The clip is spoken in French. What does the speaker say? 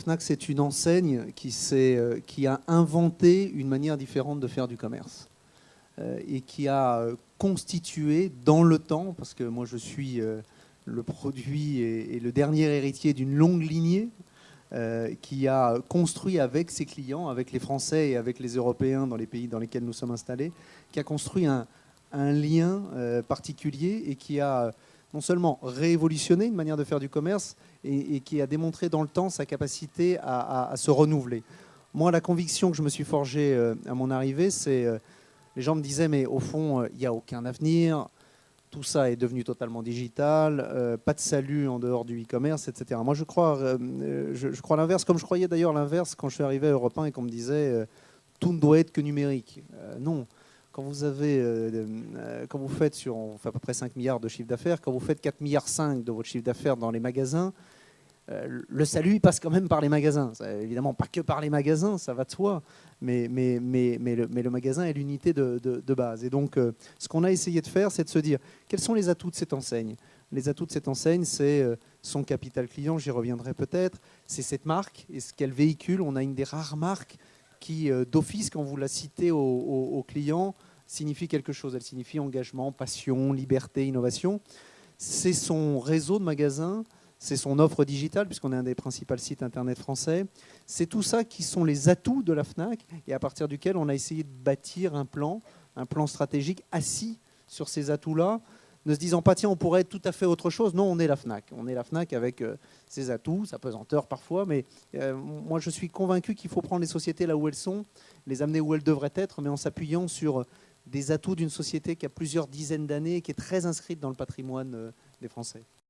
Fnac, c'est une enseigne qui a inventé une manière différente de faire du commerce et qui a constitué dans le temps, parce que moi je suis le produit et le dernier héritier d'une longue lignée, qui a construit avec ses clients, avec les Français et avec les Européens dans les pays dans lesquels nous sommes installés, qui a construit un lien particulier et qui a non seulement révolutionné une manière de faire du commerce et qui a démontré dans le temps sa capacité à se renouveler. Moi, la conviction que je me suis forgée à mon arrivée, c'est les gens me disaient, mais au fond, il n'y a aucun avenir, tout ça est devenu totalement digital, pas de salut en dehors du e-commerce, etc. Moi, je crois l'inverse, comme je croyais d'ailleurs l'inverse quand je suis arrivé à Europe 1 et qu'on me disait tout ne doit être que numérique. Non. Quand vous faites on fait à peu près 5 milliards de chiffre d'affaires, quand vous faites 4,5 milliards de votre chiffre d'affaires dans les magasins, le salut il passe quand même par les magasins. Évidemment, pas que par les magasins, ça va de soi, mais le magasin est l'unité de base. Et donc, ce qu'on a essayé de faire, c'est de se dire, quels sont les atouts de cette enseigne? Les atouts de cette enseigne, c'est son capital client, j'y reviendrai peut-être, c'est cette marque et ce qu'elle véhicule. On a une des rares marques qui, d'office, quand vous la citez aux clients, signifie quelque chose. Elle signifie engagement, passion, liberté, innovation. C'est son réseau de magasins, c'est son offre digitale, puisqu'on est un des principaux sites internet français. C'est tout ça qui sont les atouts de la Fnac, et à partir duquel on a essayé de bâtir un plan stratégique assis sur ces atouts-là, ne se disant pas, tiens, on pourrait être tout à fait autre chose. Non, on est la Fnac. On est la Fnac avec ses atouts, sa pesanteur parfois, mais moi je suis convaincu qu'il faut prendre les sociétés là où elles sont, les amener où elles devraient être, mais en s'appuyant sur des atouts d'une société qui a plusieurs dizaines d'années et qui est très inscrite dans le patrimoine des Français.